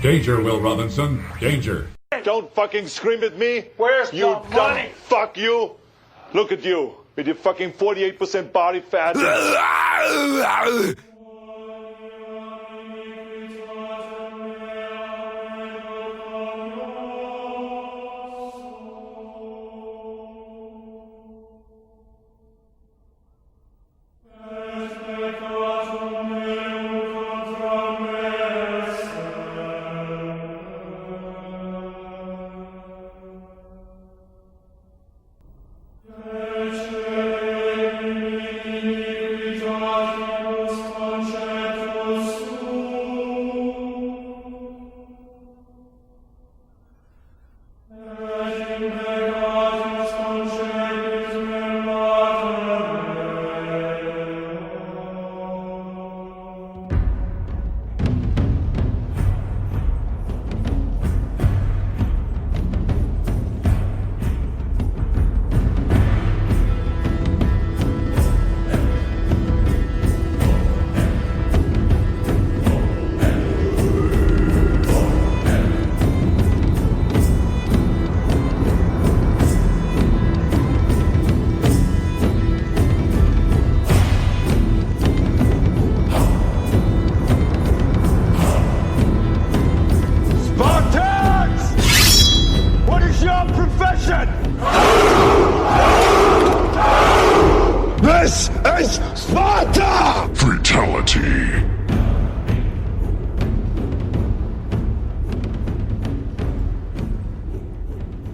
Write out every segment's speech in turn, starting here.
Danger, Will Robinson. Danger. Don't fucking scream at me. Where's you the money? Dumb fuck you. Look at you with your fucking 48% body fat. This is Sparta! Fatality.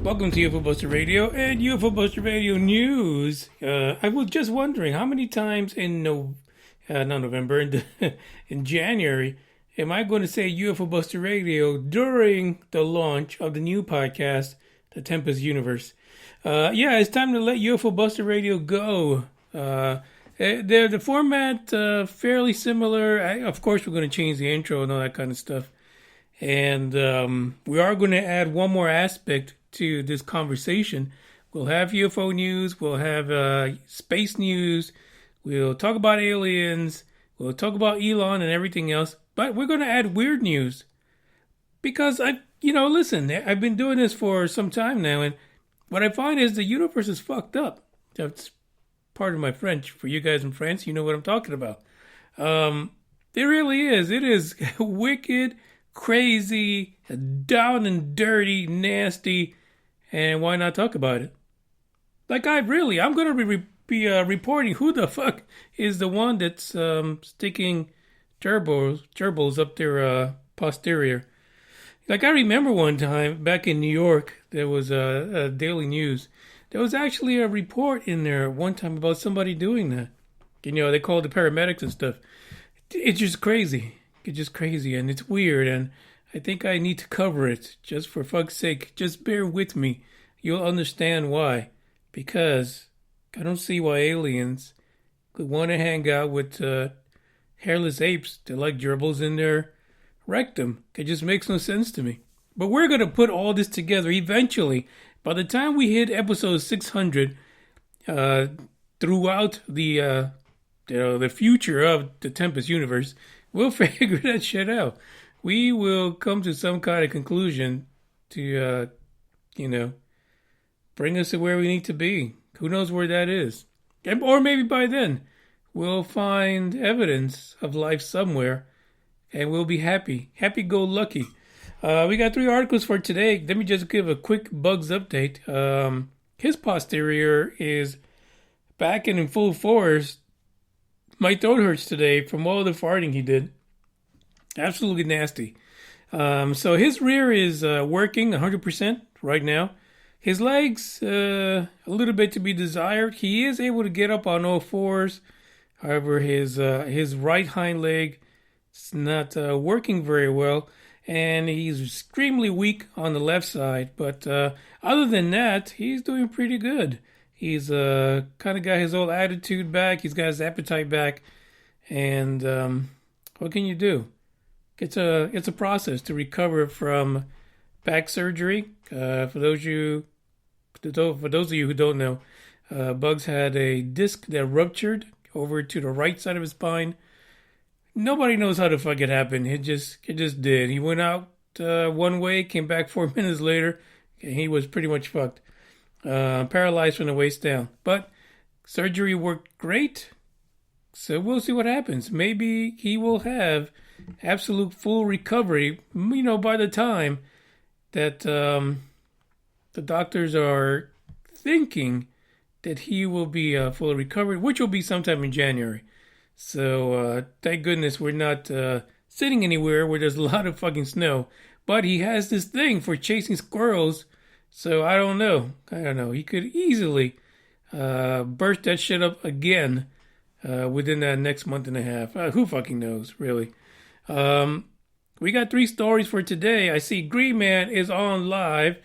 Welcome to UFO Buster Radio and UFO Buster Radio News. I was just wondering how many times in in January am I going to say UFO Buster Radio during the launch of the new podcast, The Tempest Universe. It's time to let UFO Buster Radio go. The format fairly similar. Of course, we're going to change the intro and all that kind of stuff. And we are going to add one more aspect to this conversation. We'll have UFO news. We'll have space news. We'll talk about aliens. We'll talk about Elon and everything else. But we're going to add weird news. Because, listen, I've been doing this for some time now. And what I find is the universe is fucked up. That's part of my French. For you guys in France, you know what I'm talking about. It really is. It is wicked, crazy, down and dirty, nasty, and why not talk about it? Like I'm going to be reporting who the fuck is the one that's sticking gerbils up their posterior. Like I remember one time back in New York, there was a Daily News. There was actually a report in there one time about somebody doing that. They called the paramedics and stuff. It's just crazy. It's just crazy and it's weird and I think I need to cover it just for fuck's sake. Just bear with me. You'll understand why. Because I don't see why aliens could want to hang out with hairless apes that like gerbils in their rectum. It just makes no sense to me. But we're going to put all this together eventually. By the time we hit episode 600, throughout the future of the Tempest universe, we'll figure that shit out. We will come to some kind of conclusion to, bring us to where we need to be. Who knows where that is? Or maybe by then, we'll find evidence of life somewhere, and we'll be happy. Happy-go-lucky. We got 3 articles for today. Let me just give a quick bugs update. His posterior is back and in full force. My throat hurts today from all the farting he did. Absolutely nasty. So his rear is working 100% right now. His legs, a little bit to be desired. He is able to get up on all fours. However, his right hind leg is not working very well. And he's extremely weak on the left side. But other than that, he's doing pretty good. He's kind of got his old attitude back. He's got his appetite back. And what can you do? It's a process to recover from back surgery. For those of you who don't know, Bugs had a disc that ruptured over to the right side of his spine. Nobody knows how the fuck it happened. It just did. He went out one way, came back 4 minutes later, and he was pretty much fucked. Paralyzed from the waist down. But surgery worked great, so we'll see what happens. Maybe he will have absolute full recovery, by the time that the doctors are thinking that he will be fully recovered, which will be sometime in January. So thank goodness we're not sitting anywhere where there's a lot of fucking snow. But he has this thing for chasing squirrels, so I don't know. He could easily burst that shit up again within that next month and a half. Who fucking knows, really? We got 3 stories for today. I see Green Man is on live.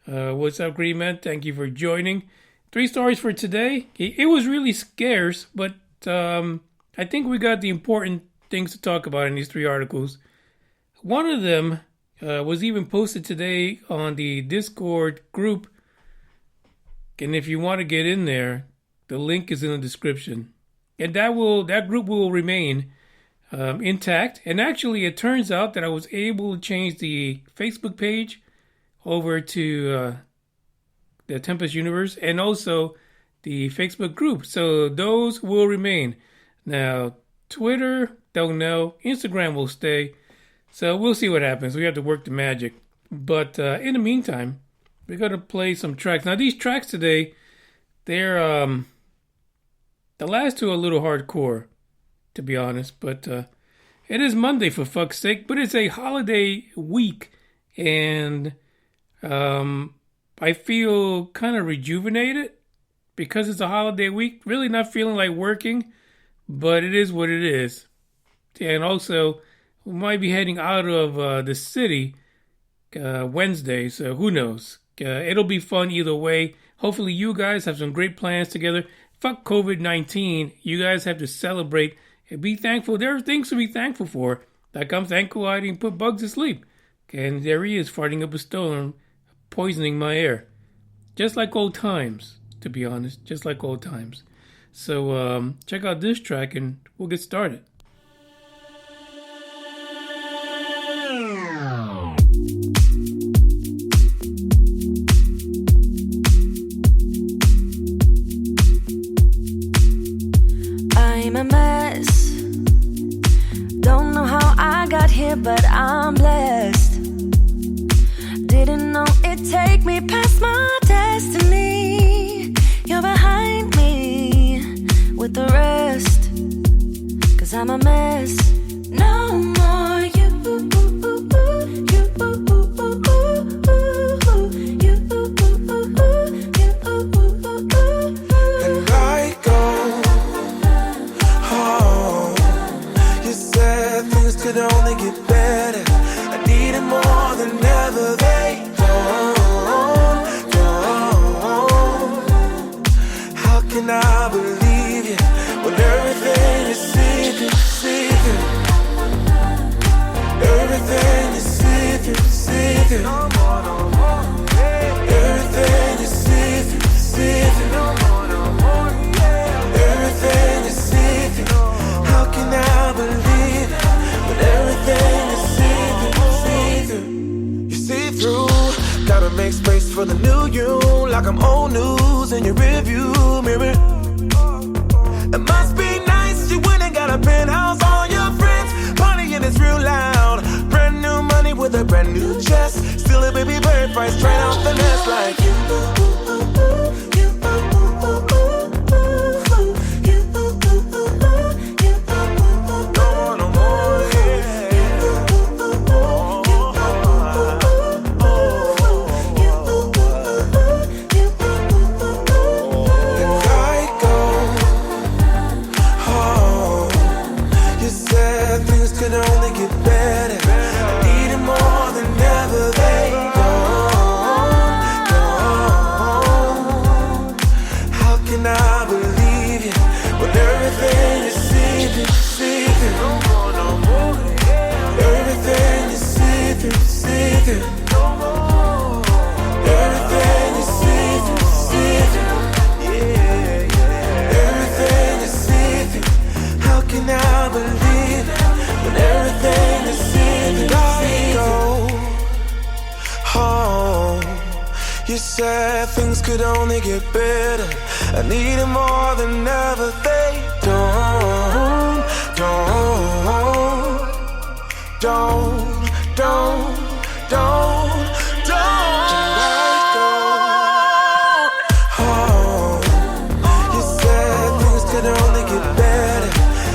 What's up, Green Man? Thank you for joining. 3 stories for today. It was really scarce, but I think we got the important things to talk about in these 3 articles. One of them was even posted today on the Discord group. And if you want to get in there, the link is in the description. And that group will remain intact. And actually, it turns out that I was able to change the Facebook page over to the Tempest Universe and also the Facebook group. So those will remain. Now, Twitter, don't know. Instagram will stay. So we'll see what happens. We have to work the magic. But in the meantime, we're going to play some tracks. Now, these tracks today, they're the last 2 are a little hardcore, to be honest. But it is Monday, for fuck's sake. But it's a holiday week. And I feel kind of rejuvenated because it's a holiday week. Really not feeling like working, but it is what it is. And also, we might be heading out of the city Wednesday, so who knows? It'll be fun either way. Hopefully you guys have some great plans together. Fuck COVID-19. You guys have to celebrate and be thankful. There are things to be thankful for. Like I'm thankful I didn't put bugs to sleep. And there he is farting up a storm, poisoning my air. Just like old times, to be honest. Just like old times. So check out this track and we'll get started. I'm a mess. Don't know how I got here, but I'm blessed. Didn't know it'd take me past my destiny. You're behind me with the rest, 'cause I'm a mess. No more you. And I go home. You said things could only get better. I needed more than ever. They don't. How can I believe you when everything is secret? Everything is secret. Everything is secret. Everything is secret. How can I believe it when everything is secret? You see through, gotta make space for the new you, like I'm old news in your rearview mirror. It must be nice you went and got a penthouse, all your friends partying it's real loud. Brand new money with a brand new chest, still a baby bird price straight off the nest like you. You said things could only get better. I need it more than ever. They don't. Oh, you said things could only get better.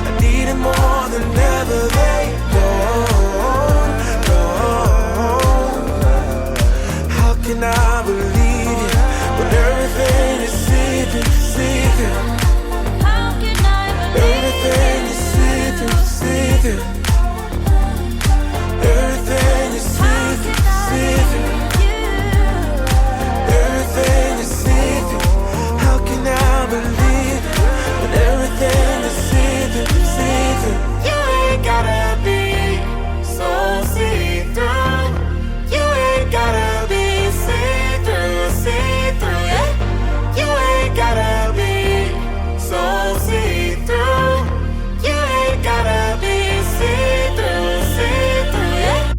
I need it more than ever. They don't. How can I believe you when everything is see-through? How can I believe Everything is see-through. Everything is see-through. Everything is see-through. How can I believe it when everything is see-through? You ain't gotta be so see-through. You ain't gotta be see-through, yeah. You ain't gotta be so see-through. You ain't gotta be see-through, yeah.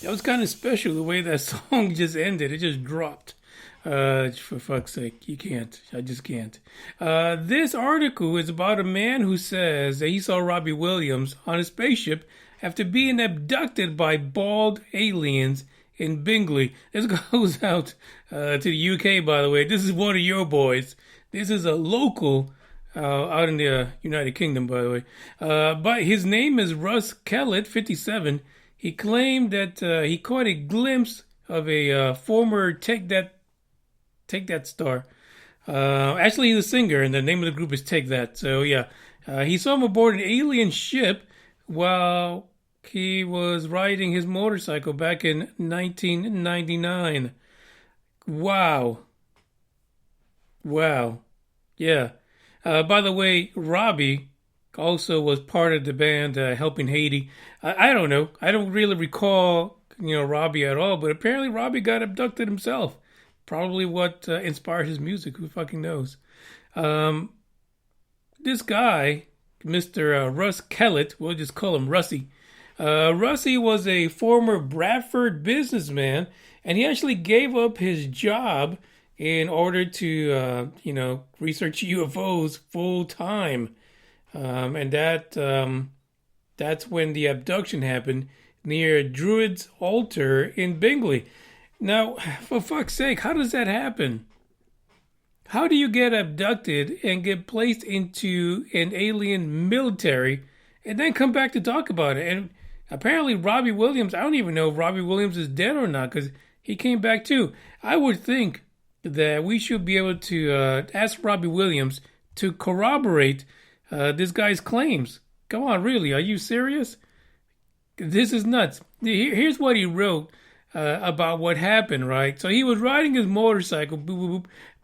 That was kind of special the way that song just ended. It just dropped. For fuck's sake, you can't. I just can't. This article is about a man who says that he saw Robbie Williams on a spaceship after being abducted by bald aliens in Bingley. This goes out to the UK, by the way. This is one of your boys. This is a local out in the United Kingdom, by the way. But his name is Russ Kellett, 57. He claimed that he caught a glimpse of a former Take That star. Actually, he's a singer, and the name of the group is Take That. So, yeah. He saw him aboard an alien ship while he was riding his motorcycle back in 1999. Wow. Yeah. By the way, Robbie also was part of the band Helping Haiti. I don't know. I don't really recall, Robbie at all, but apparently Robbie got abducted himself. Probably what inspired his music. Who fucking knows? This guy, Mr. Russ Kellett, we'll just call him Russie. Russie was a former Bradford businessman, and he actually gave up his job in order to, research UFOs full time. And that's when the abduction happened near Druid's altar in Bingley. Now, for fuck's sake, how does that happen? How do you get abducted and get placed into an alien military and then come back to talk about it? And apparently Robbie Williams, I don't even know if Robbie Williams is dead or not, because he came back too. I would think that we should be able to ask Robbie Williams to corroborate this guy's claims. Come on, really? Are you serious? This is nuts. Here's what he wrote about what happened, right? So he was riding his motorcycle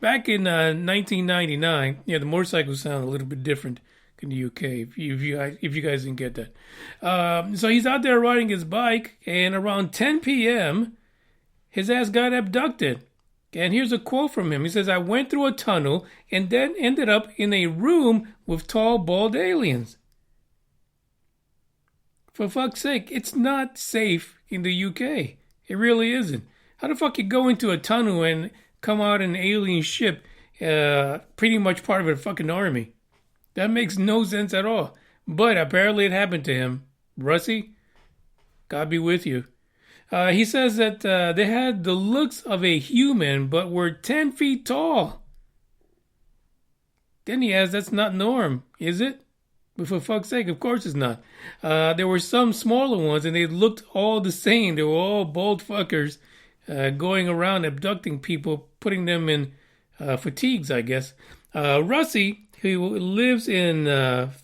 back in 1999. Yeah, the motorcycles sound a little bit different in the UK, if you guys didn't get that. So he's out there riding his bike, and around 10 p.m., his ass got abducted. And here's a quote from him. He says, "I went through a tunnel and then ended up in a room with tall, bald aliens." For fuck's sake, it's not safe in the UK. It really isn't. How the fuck you go into a tunnel and come out in an alien ship, pretty much part of a fucking army? That makes no sense at all. But apparently it happened to him. Russie, God be with you. He says that they had the looks of a human, but were 10 feet tall. Then he adds, that's not norm, is it? But for fuck's sake, of course it's not. There were some smaller ones, and they looked all the same. They were all bald fuckers going around abducting people, putting them in fatigues, I guess. Russie, who lives in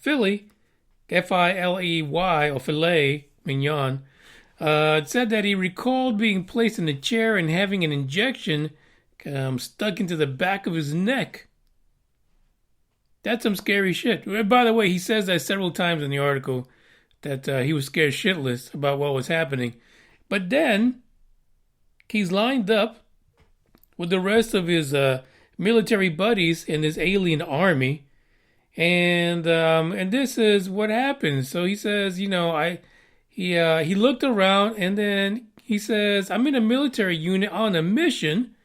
Philly, F-I-L-E-Y, or filet mignon, said that he recalled being placed in a chair and having an injection stuck into the back of his neck. That's some scary shit. By the way, he says that several times in the article that he was scared shitless about what was happening. But then he's lined up with the rest of his military buddies in this alien army, And this is what happened. So he says, he looked around, and then he says, I'm in a military unit on a mission.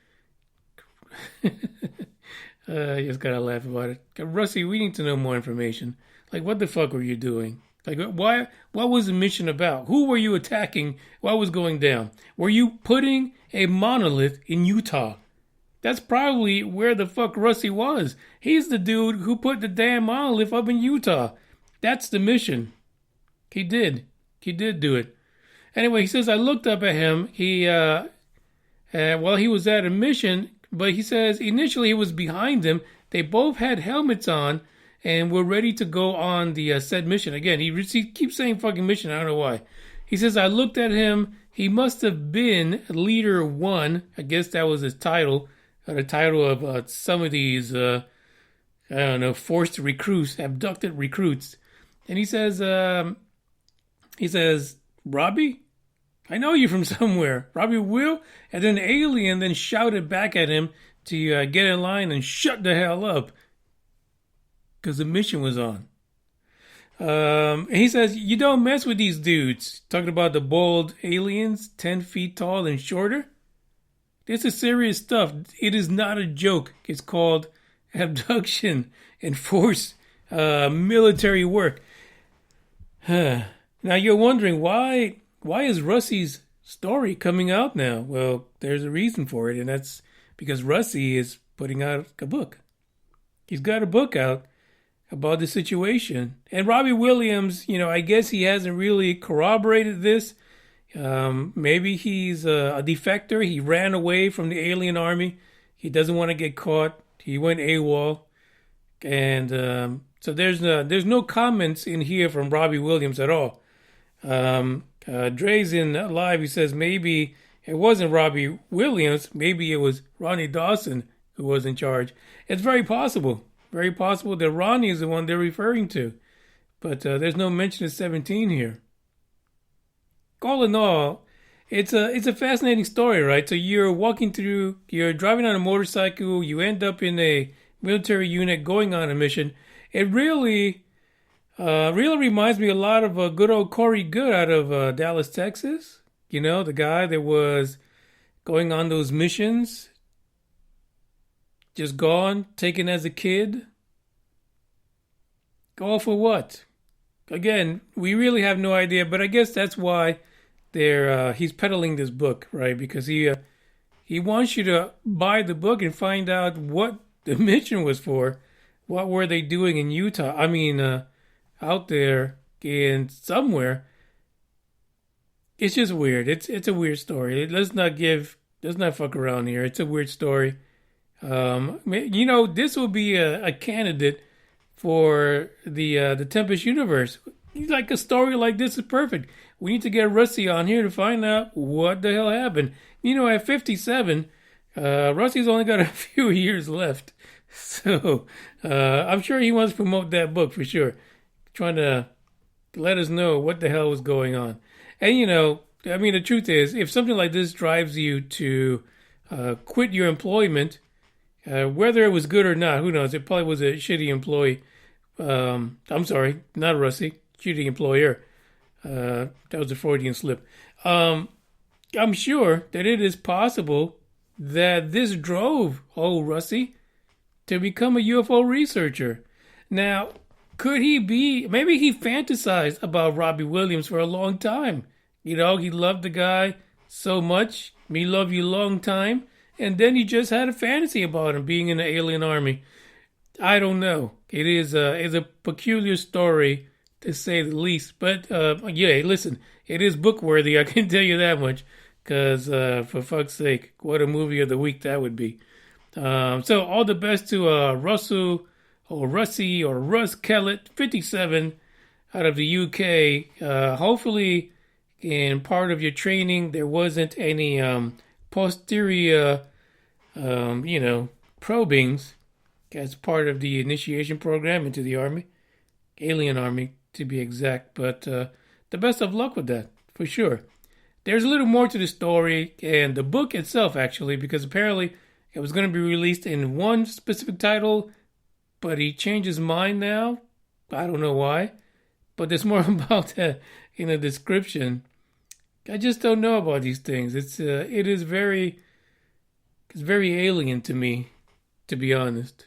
I just gotta laugh about it. Rusty, we need to know more information. Like, what the fuck were you doing? Like, what was the mission about? Who were you attacking? What was going down? Were you putting a monolith in Utah? That's probably where the fuck Rusty was. He's the dude who put the damn monolith up in Utah. That's the mission. He did do it. Anyway, he says, I looked up at him. While he was at a mission, but he says initially he was behind him. They both had helmets on and were ready to go on the said mission. Again, he keeps saying fucking mission. I don't know why. He says, I looked at him. He must have been Leader 1. I guess that was his title. The title of some of these, forced recruits, abducted recruits. And he says, Robbie? I know you from somewhere. Robbie Will? And then the alien then shouted back at him to get in line and shut the hell up. Because the mission was on. And he says, you don't mess with these dudes. Talking about the bald aliens, 10 feet tall and shorter. This is serious stuff. It is not a joke. It's called abduction and forced military work. Now you're wondering, why is Rusty's story coming out now? Well, there's a reason for it, and that's because Rusty is putting out a book. He's got a book out about the situation. And Robbie Williams, I guess he hasn't really corroborated this. Maybe he's a defector. He ran away from the alien army. He doesn't want to get caught. He went AWOL. And so there's no comments in here from Robbie Williams at all. Dre's in live. He says maybe it wasn't Robbie Williams. Maybe it was Ronnie Dawson who was in charge. It's very possible. Very possible that Ronnie is the one they're referring to. But there's no mention of 17 here. All in all, it's a fascinating story, right? So you're driving on a motorcycle, you end up in a military unit going on a mission. It really reminds me a lot of good old Corey Good out of Dallas, Texas. The guy that was going on those missions, just gone, taken as a kid. All for what? Again, we really have no idea, but I guess that's why he's peddling this book, right? Because he wants you to buy the book and find out what the mission was for. What were they doing in Utah? I mean, out there in somewhere. It's just weird. It's a weird story. Let's not fuck around here. It's a weird story. This will be a candidate for the Tempest universe. Like a story like this is perfect. We need to get Rusty on here to find out what the hell happened. At 57, Rusty's only got a few years left. So I'm sure he wants to promote that book for sure. Trying to let us know what the hell was going on. And, the truth is, if something like this drives you to quit your employment, whether it was good or not, who knows? It probably was a shitty employee. I'm sorry, not Rusty, shitty employer. That was a Freudian slip. I'm sure that it is possible that this drove old Rusty to become a UFO researcher. Now, maybe he fantasized about Robbie Williams for a long time. He loved the guy so much. Me love you long time. And then he just had a fantasy about him being in the alien army. I don't know. It's a peculiar story, to say the least. But, listen, it is book worthy, I can tell you that much. Because, for fuck's sake, what a movie of the week that would be. So, all the best to Russell, or Russie, or Russ Kellett, 57, out of the UK. Hopefully, in part of your training, there wasn't any posterior, probings as part of the initiation program into the Army, alien Army to be exact. But the best of luck with that, for sure. There's a little more to the story and the book itself, actually, because apparently it was going to be released in one specific title but he changed his mind now. I don't know why, but there's more about that in the description. I just don't know about these things. It's very alien to me, to be honest.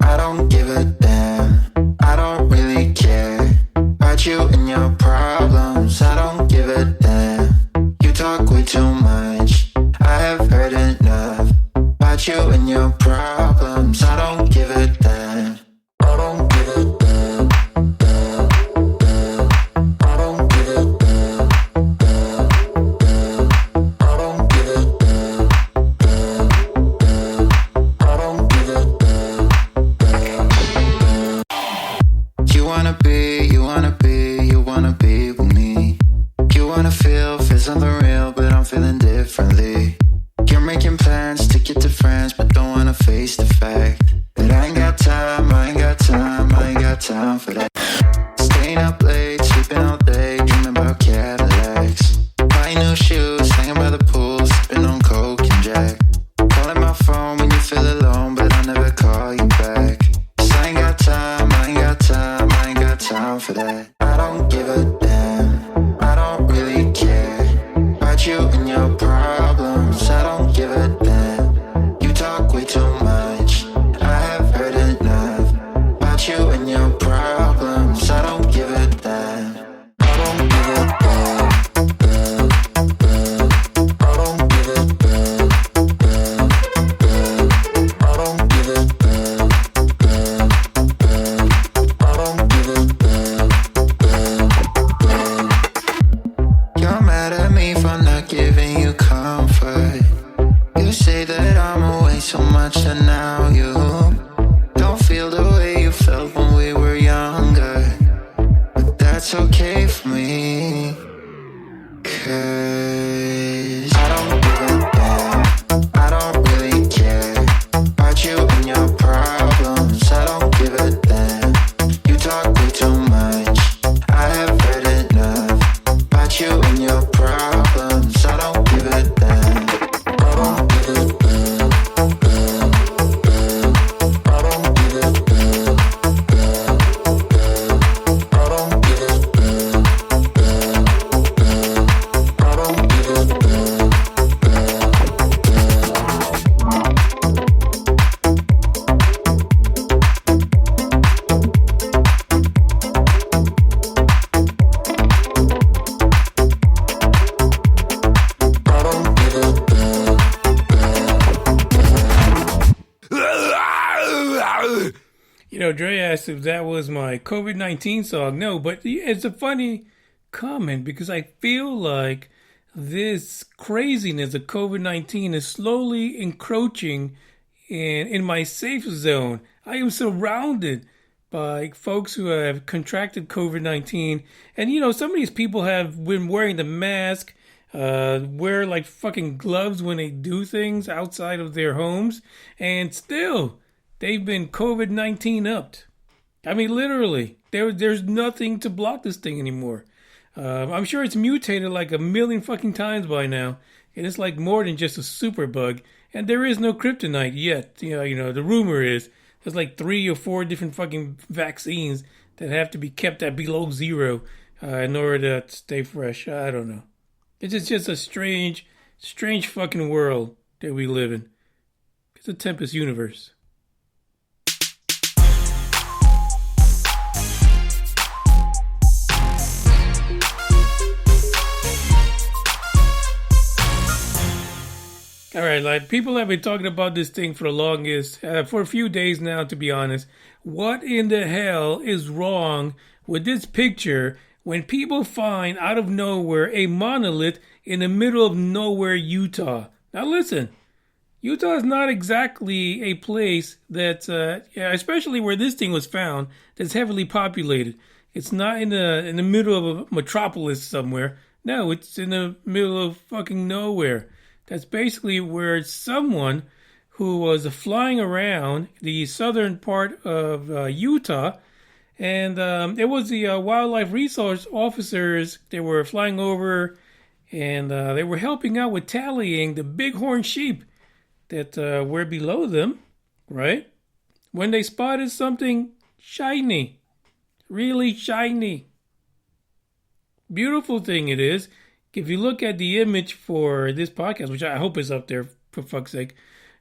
I don't give a damn. I don't really care about you and your problems. I don't give a damn. You talk way too much. I have heard enough about you and your problems. I don't give a damn. I don't give a damn. Damn, damn. I don't give a damn. Damn, damn. I don't give a damn. Damn, damn. I don't give a damn. Damn, damn. You wanna be with me. You wanna feel something real, but I'm feeling differently. You're making plans to get to friends, but don't wanna face the fact that I ain't got time, I ain't got time for that. Staying up late, sleeping all day, dreaming about Cadillacs. Buying new shoes, hanging by the pool, sipping on Coke and Jack. Calling my phone when you feel alone, but I'll never call you back. 'Cause I ain't got time, I ain't got time for that. I don't give a damn, I don't really care about you and your problems. I don't give a damn. You talk way too much. I have heard enough about you and your problems. I don't give a damn. I don't give a damn. Damn, damn. I don't give a damn. Damn, damn. I don't give a damn. Damn, damn. I don't give a damn. Damn, damn. You're mad at me for not giving you comfort. You say that I'm away so much and now you don't feel the way you felt when we were younger. But that's okay for me, 'cause I don't give a damn. I don't really care about you and your problems. I don't give a damn. You talk way too much. I have heard enough about you and your problems. I don't give a damn. I don't give a damn. Damn, damn. I don't give a damn. Damn, damn. I don't give a damn. Damn, damn. I don't give a damn. Damn, I don't give a damn. You know, Dre asked if that was my COVID-19 song. No, but it's a funny comment because I feel like this craziness of COVID-19 is slowly encroaching in my safe zone. I am surrounded by folks who have contracted COVID-19. And, you know, some of these people have been wearing the mask, wear like fucking gloves when they do things outside of their homes. And still, they've been COVID-19 upped. I mean, literally, there's nothing to block this thing anymore. I'm sure it's mutated like a million fucking times by now. And it's like more than just a super bug. And there is no kryptonite yet. You know, the rumor is there's like 3 or 4 different fucking vaccines that have to be kept at below 0 in order to stay fresh. I don't know. It's just a strange fucking world that we live in. It's a Tempest universe. All right, like people have been talking about this thing for the longest, for a few days now, to be honest. What in the hell is wrong with this picture when people find out of nowhere a monolith in the middle of nowhere, Utah? Now listen, Utah is not exactly a place that, especially where this thing was found, that's heavily populated. It's not in the middle of a metropolis somewhere. No, it's in the middle of fucking nowhere. That's basically where someone who was flying around the southern part of Utah, and it was the wildlife resource officers. They were flying over, and they were helping out with tallying the bighorn sheep that were below them, right? When they spotted something shiny, really shiny. Beautiful thing it is. If you look at the image for this podcast, which I hope is up there for fuck's sake,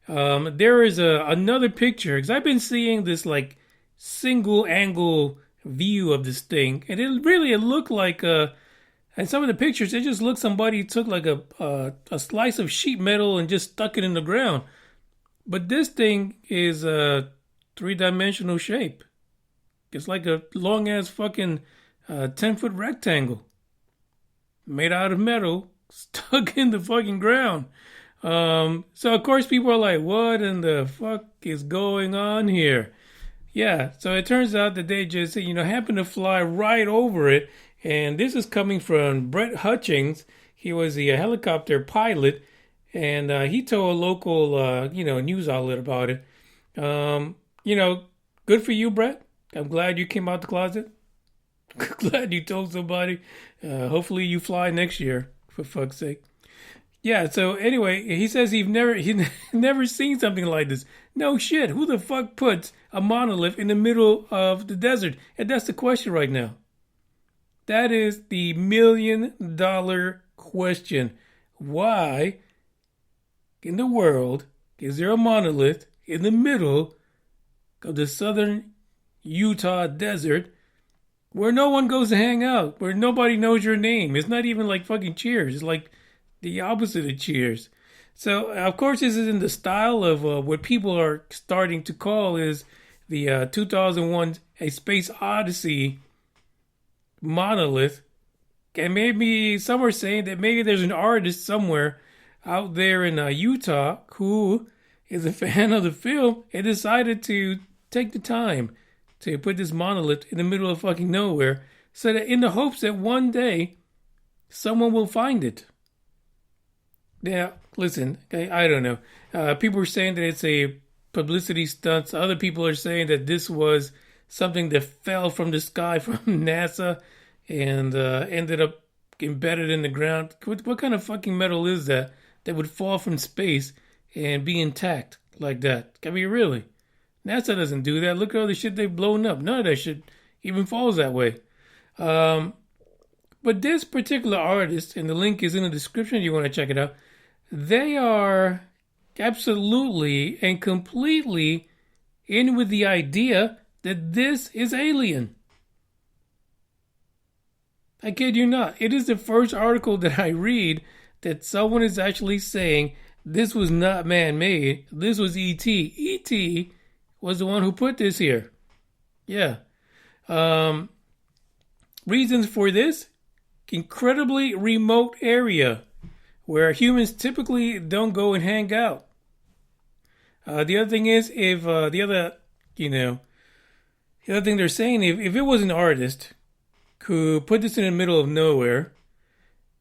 there is another picture, because I've been seeing this like single angle view of this thing, and it looked like and some of the pictures, it just looked somebody took like a slice of sheet metal and just stuck it in the ground. But this thing is a 3-dimensional shape. It's like a long ass fucking 10-foot rectangle made out of metal stuck in the fucking ground. So of course people are like, what in the fuck is going on here? Yeah, so it turns out that they just, happened to fly right over it. And this is coming from Brett Hutchings. He was the helicopter pilot, and he told a local, news outlet about it. Good for you, Brett. I'm glad you came out the closet. Glad you told somebody. Hopefully you fly next year, for fuck's sake. Yeah, so anyway, he says he never seen something like this. No shit, who the fuck puts a monolith in the middle of the desert? And that's the question right now. That is the $1 million question. Why in the world is there a monolith in the middle of the southern Utah desert where no one goes to hang out, where nobody knows your name? It's not even like fucking Cheers. It's like the opposite of Cheers. So, of course, this is in the style of what people are starting to call is the 2001 A Space Odyssey monolith. And maybe some are saying that maybe there's an artist somewhere out there in Utah who is a fan of the film and decided to take the time to put this monolith in the middle of fucking nowhere, so that in the hopes that one day someone will find it. Now, listen, I don't know. People are saying that it's a publicity stunt. Other people are saying that this was something that fell from the sky from NASA and ended up embedded in the ground. What kind of fucking metal is that would fall from space and be intact like that? I mean, really? NASA doesn't do that. Look at all the shit they've blown up. None of that shit even falls that way. But this particular artist, and the link is in the description if you want to check it out, they are absolutely and completely in with the idea that this is alien. I kid you not. It is the first article that I read that someone is actually saying this was not man-made. This was E.T. E.T. was the one who put this here. Yeah. Reasons for this: incredibly remote area where humans typically don't go and hang out. The other thing is, if the other thing they're saying, if it was an artist who put this in the middle of nowhere,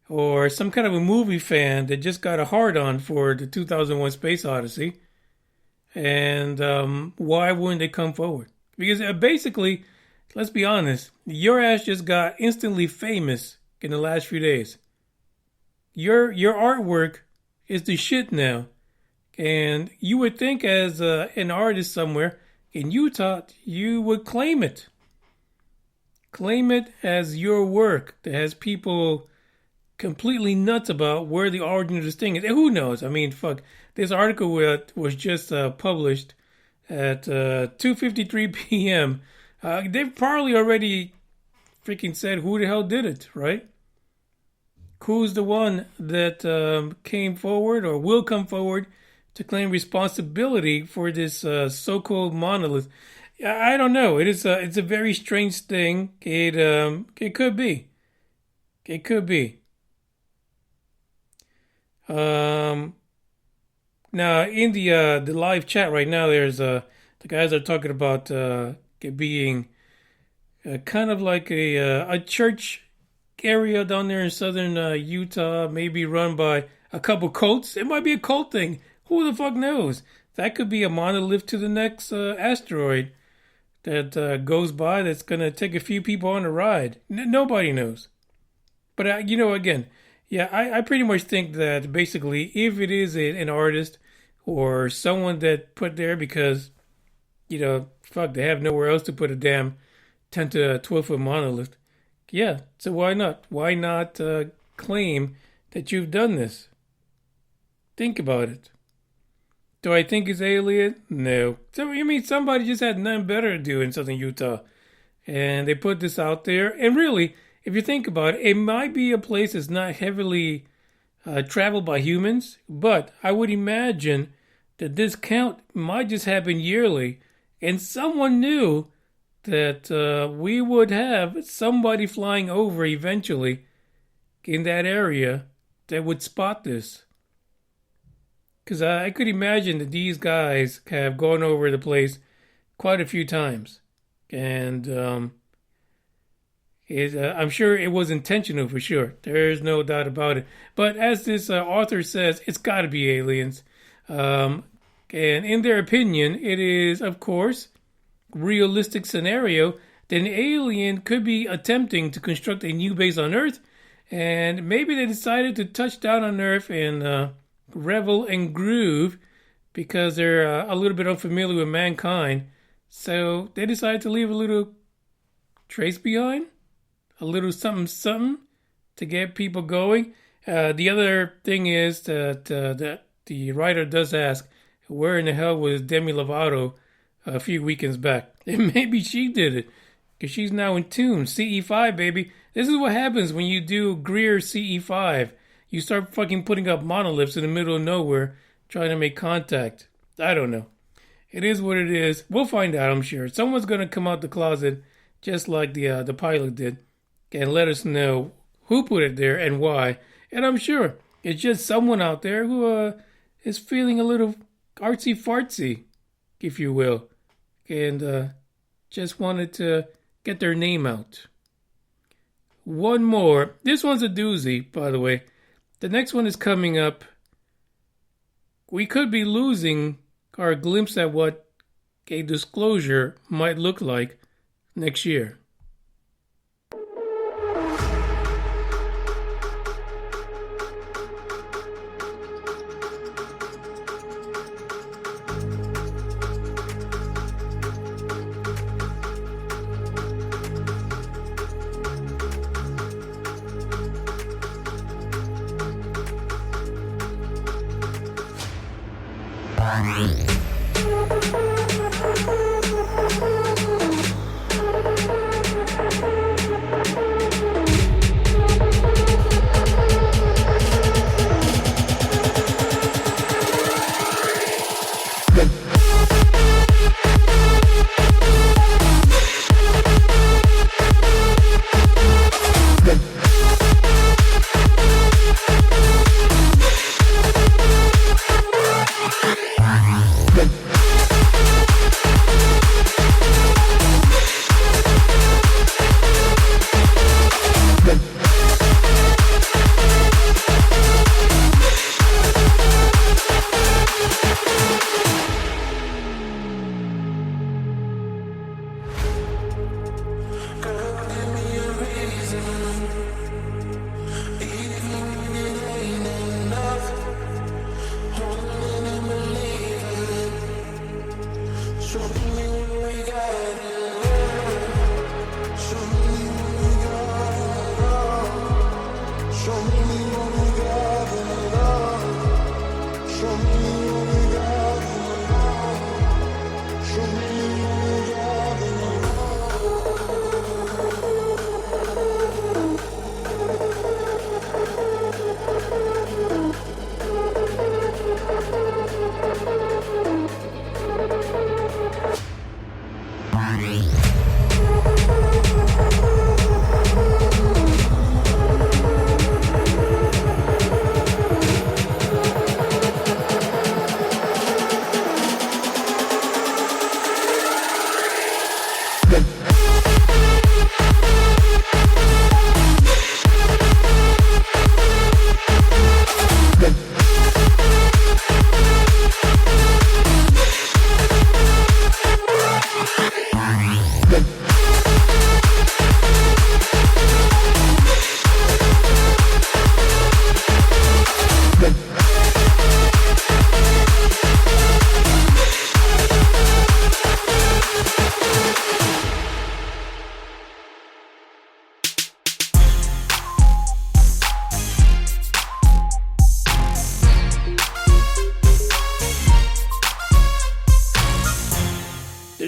or some kind of a movie fan that just got a hard-on for the 2001 Space Odyssey, and why wouldn't they come forward? Because basically, let's be honest, your ass just got instantly famous in the last few days. Your artwork is the shit now. And you would think as an artist somewhere in Utah, you would claim it. Claim it as your work that has people completely nuts about where the origin of this thing is. And who knows? I mean, fuck. This article was just published at 2:53 p.m. They've probably already freaking said who the hell did it, right? Who's the one that came forward or will come forward to claim responsibility for this so-called monolith? I don't know. It's a very strange thing. It could be. It could be. Now in the live chat right now, there's the guys are talking about it being kind of like a church area down there in southern Utah, maybe run by a couple cults. It might be a cult thing. Who the fuck knows? That could be a monolith to the next asteroid that goes by that's going to take a few people on a ride. Nobody knows. But, again, Yeah, I pretty much think that basically if it is an artist or someone that put there because, fuck, they have nowhere else to put a damn 10 to 12 foot monolith. Yeah, so why not? Why not claim that you've done this? Think about it. Do I think it's alien? No. So you mean somebody just had nothing better to do in southern Utah, and they put this out there? And really, if you think about it, it might be a place that's not heavily traveled by humans, but I would imagine that this count might just happen yearly, and someone knew that we would have somebody flying over eventually in that area that would spot this. Because I could imagine that these guys have gone over the place quite a few times. And I'm sure it was intentional for sure. There's no doubt about it. But as this author says, it's got to be aliens. And in their opinion, it is, of course, realistic scenario that an alien could be attempting to construct a new base on Earth. And maybe they decided to touch down on Earth and revel and groove because they're a little bit unfamiliar with mankind. So they decided to leave a little trace behind, a little something to get people going. The other thing is that the writer does ask, where in the hell was Demi Lovato a few weekends back? And maybe she did it because she's now in tune. CE5, baby. This is what happens when you do Greer CE5. You start fucking putting up monoliths in the middle of nowhere trying to make contact. I don't know. It is what it is. We'll find out, I'm sure. Someone's going to come out the closet just like the pilot did and let us know who put it there and why. And I'm sure it's just someone out there who is feeling a little artsy-fartsy, if you will, and just wanted to get their name out. One more. This one's a doozy, by the way. The next one is coming up. We could be losing our glimpse at what a disclosure might look like next year.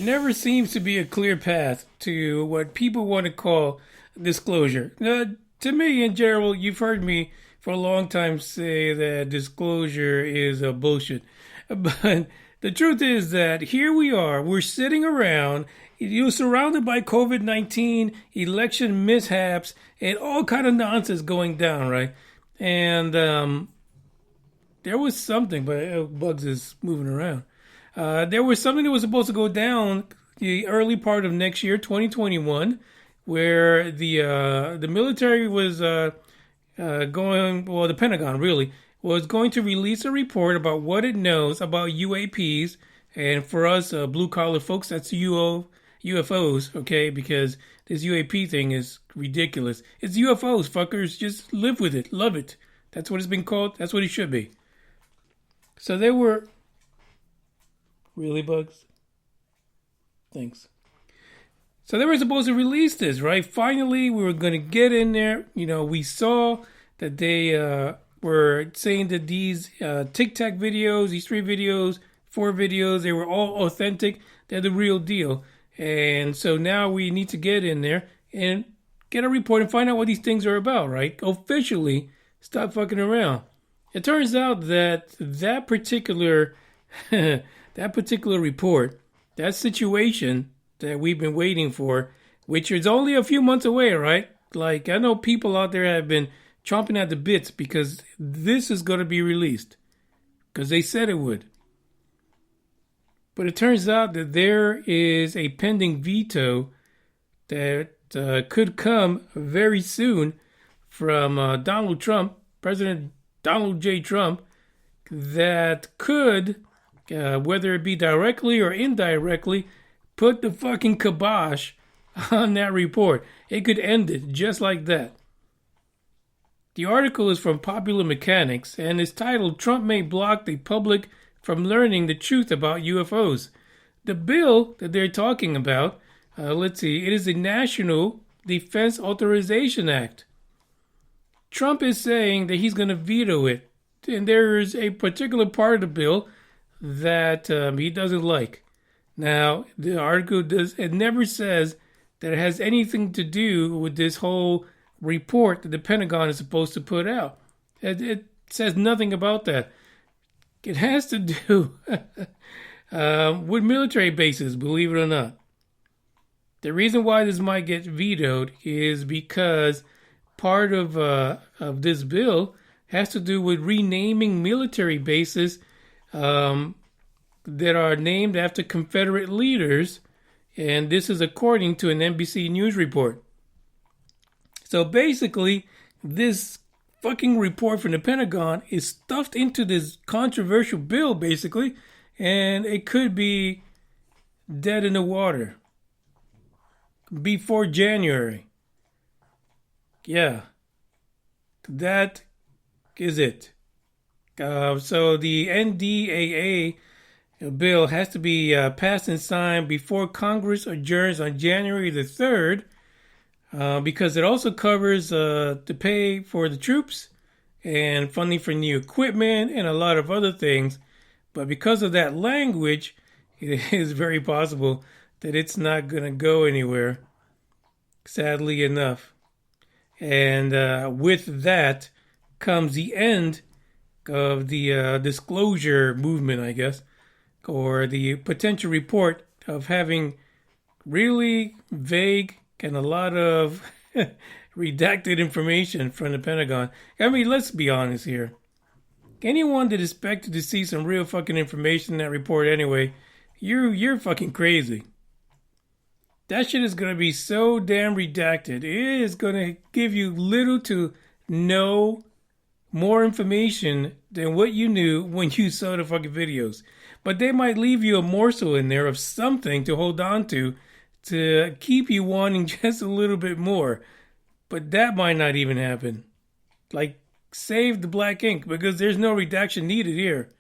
never seems to be a clear path to what people want to call disclosure. To me, in general, you've heard me for a long time say that disclosure is a bullshit. But the truth is that here we are, we're sitting around, you're surrounded by COVID-19, election mishaps, and all kind of nonsense going down, right? And there was something, but Bugs is moving around. There was something that was supposed to go down the early part of next year, 2021, where the military was the Pentagon really, was going to release a report about what it knows about UAPs. And for us blue-collar folks, that's UFOs, okay? Because this UAP thing is ridiculous. It's UFOs, fuckers. Just live with it. Love it. That's what it's been called. That's what it should be. So they were... Really, Bugs? Thanks. So they were supposed to release this, right? Finally, we were going to get in there. You know, we saw that they were saying that these Tic Tac videos, these 3 videos, 4 videos, they were all authentic. They're the real deal. And so now we need to get in there and get a report and find out what these things are about, right? Officially, stop fucking around. It turns out that that particular report, that situation that we've been waiting for, which is only a few months away, right? Like, I know people out there have been chomping at the bits because this is going to be released. Because they said it would. But it turns out that there is a pending veto that could come very soon from Donald Trump, President Donald J. Trump, that could, whether it be directly or indirectly, put the fucking kibosh on that report. It could end it just like that. The article is from Popular Mechanics and is titled, "Trump May Block the Public from Learning the Truth About UFOs." The bill that they're talking about, it is the National Defense Authorization Act. Trump is saying that he's going to veto it. And there is a particular part of the bill that he doesn't like. Now, the article never says that it has anything to do with this whole report that the Pentagon is supposed to put out. It says nothing about that. It has to do with military bases, believe it or not. The reason why this might get vetoed is because part of this bill has to do with renaming military bases that are named after Confederate leaders, and this is according to an NBC News report. So basically, this fucking report from the Pentagon is stuffed into this controversial bill, basically, and it could be dead in the water before January. Yeah, that is it. So the NDAA bill has to be passed and signed before Congress adjourns on January the 3rd, because it also covers the pay for the troops and funding for new equipment and a lot of other things. But because of that language, it is very possible that it's not going to go anywhere, sadly enough. And with that comes the end of the disclosure movement, I guess, or the potential report of having really vague and a lot of redacted information from the Pentagon. I mean, let's be honest here. Anyone that expected to see some real fucking information in that report anyway, you're fucking crazy. That shit is going to be so damn redacted. It is going to give you little to no more information than what you knew when you saw the fucking videos. But they might leave you a morsel in there of something to hold on to keep you wanting just a little bit more. But that might not even happen. Like, save the black ink, because there's no redaction needed here.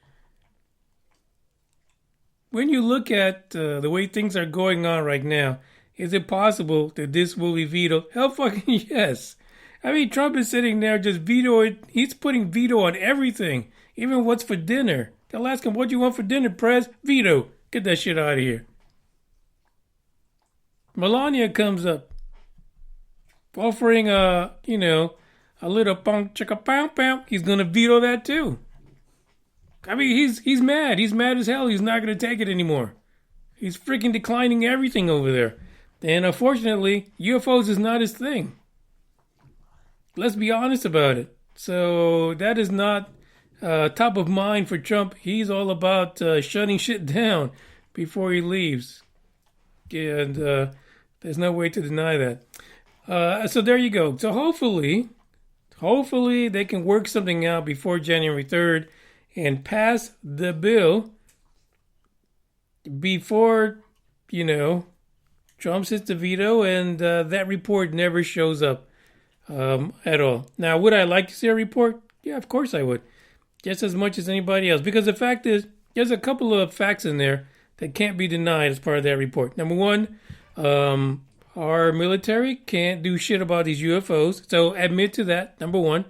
When you look at the way things are going on right now, is it possible that this will be vetoed? Hell fucking yes. I mean, Trump is sitting there just vetoing. He's putting veto on everything. Even what's for dinner. They'll ask him, what do you want for dinner, Prez? Veto. Get that shit out of here. Melania comes up, offering a little punk chicka pow pow. He's gonna veto that too. I mean, he's mad. He's mad as hell. He's not gonna take it anymore. He's freaking declining everything over there. And unfortunately, UFOs is not his thing. Let's be honest about it. So that is not top of mind for Trump. He's all about shutting shit down before he leaves. And there's no way to deny that. So there you go. So hopefully they can work something out before January 3rd and pass the bill before, Trump hits the veto and that report never shows up at all. Now, would I like to see a report? Yeah, of course I would. Just as much as anybody else. Because the fact is, there's a couple of facts in there that can't be denied as part of that report. Number one, our military can't do shit about these UFOs. So admit to that, number one.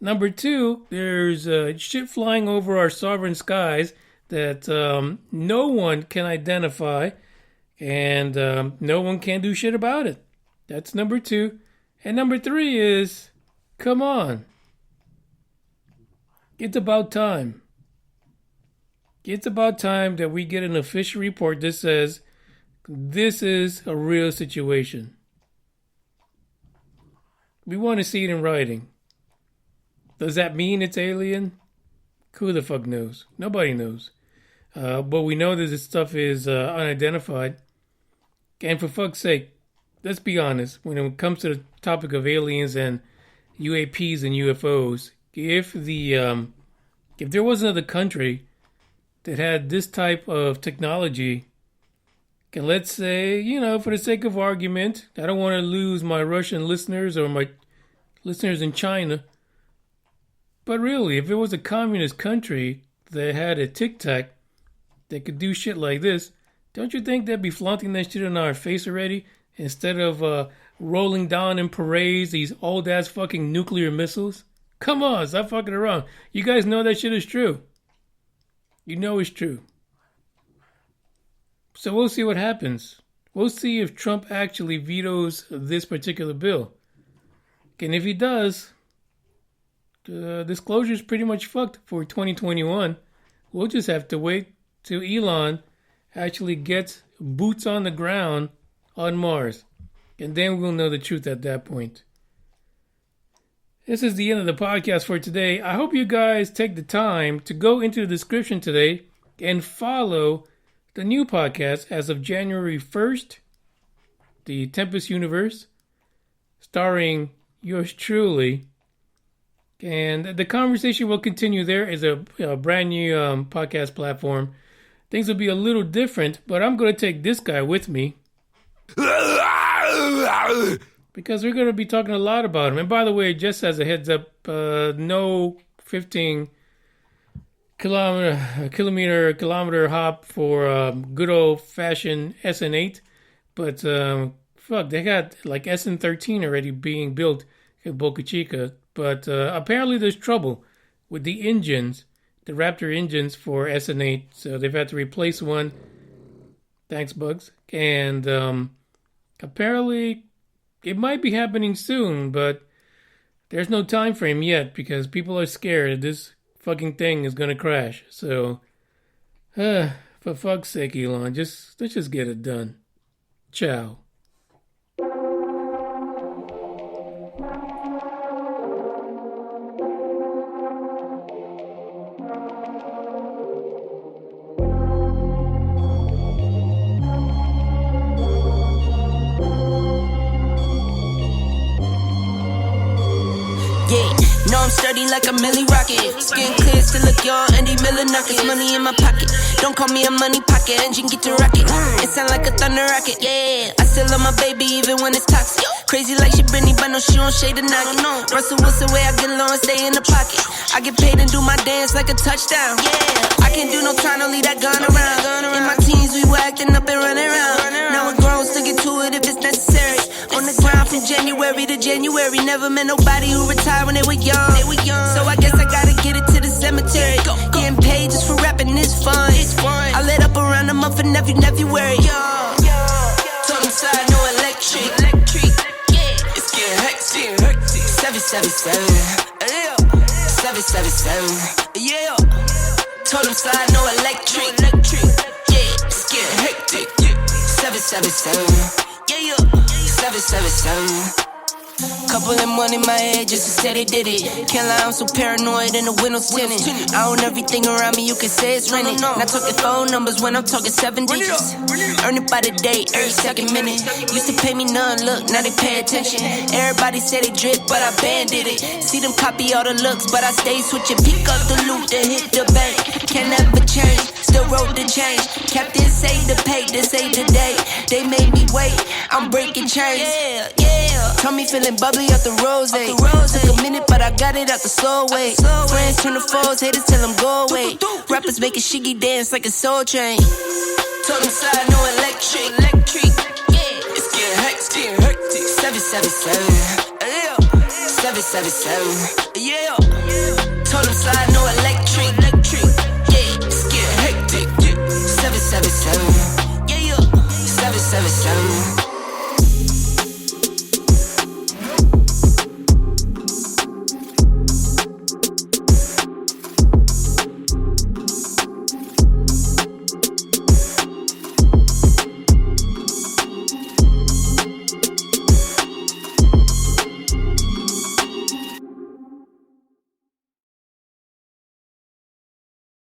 Number two, there's shit flying over our sovereign skies that no one can identify and no one can do shit about it. That's number two. And number three is, come on. It's about time. It's about time that we get an official report that says this is a real situation. We want to see it in writing. Does that mean it's alien? Who the fuck knows? Nobody knows. But we know that this stuff is unidentified. And for fuck's sake, let's be honest. When it comes to the topic of aliens and UAPs and UFOs, if there was another country that had this type of technology, and let's say, for the sake of argument, I don't want to lose my Russian listeners or my listeners in China, but really, if it was a communist country that had a tic-tac that could do shit like this, don't you think they'd be flaunting that shit in our face already? Instead of rolling down in parades these old-ass fucking nuclear missiles? Come on, stop fucking around. You guys know that shit is true. You know it's true. So we'll see what happens. We'll see if Trump actually vetoes this particular bill. And if he does, disclosure is pretty much fucked for 2021. We'll just have to wait till Elon actually gets boots on the ground on Mars. And then we'll know the truth at that point. This is the end of the podcast for today. I hope you guys take the time to go into the description today and follow the new podcast as of January 1st, the Tempest Universe, starring yours truly. And the conversation will continue there as a brand new podcast platform. Things will be a little different, but I'm going to take this guy with me. Because we're going to be talking a lot about him. And by the way, just as a heads up, no 15 kilometer hop for good old fashioned SN8. But they got like SN13 already being built in Boca Chica. But apparently there's trouble with the engines, the Raptor engines for SN8. So they've had to replace one. Thanks, Bugs. And apparently it might be happening soon, but there's no time frame yet because people are scared this fucking thing is going to crash. So, for fuck's sake, Elon, let's just get it done. Ciao. No, I'm sturdy like a Millie Rocket. Skin clear, still look young, Andy Miller knockers. Money in my pocket. Don't call me a money pocket. Engine get to rocket. It sound like a thunder rocket. Yeah, I still love my baby even when it's toxic. Crazy like she Britney, but no, she don't shade the knock. Russell Wilson, way I get low and stay in the pocket. I get paid and do my dance like a touchdown. Yeah, I can't do no time, don't leave that gun around. In my teens, we were acting up and running around. Now we're grown, still get to it if it's necessary. On the ground from January to January. Never met nobody who retired when they were young. So I guess I gotta get it to the cemetery. Getting paid just for rapping is fun. I lit up around the month of February. Told him side, no 777. Yeah. 777. Yeah. Told him slide no electric. Yeah. It's getting hectic. 777. Yeah. 777. Couple of money in my head just to say they did it. Can't lie, I'm so paranoid and the windows tinted. I own everything around me, you can say it's rented. Not talking phone numbers when I'm talking 7 digits. Earn it by the day, every second minute. Used to pay me none, look, now they pay attention. Everybody say they drip, but I banded it. See them copy all the looks, but I stay switching. Pick up the loot, then hit the bank. Can never change, still wrote the change. Captain say the pay, this ain't the day. They made me wait, I'm breaking chains. Yeah. Told me feeling bubbly off the rose. Took a minute, but I got it out the slow way. Friends turn to foes, haters tell them go away. Rappers make a shiggy dance like a soul train. Told them slide no electric. Yeah, it's getting hectic. 777. Yeah. 777. Yeah. Told them slide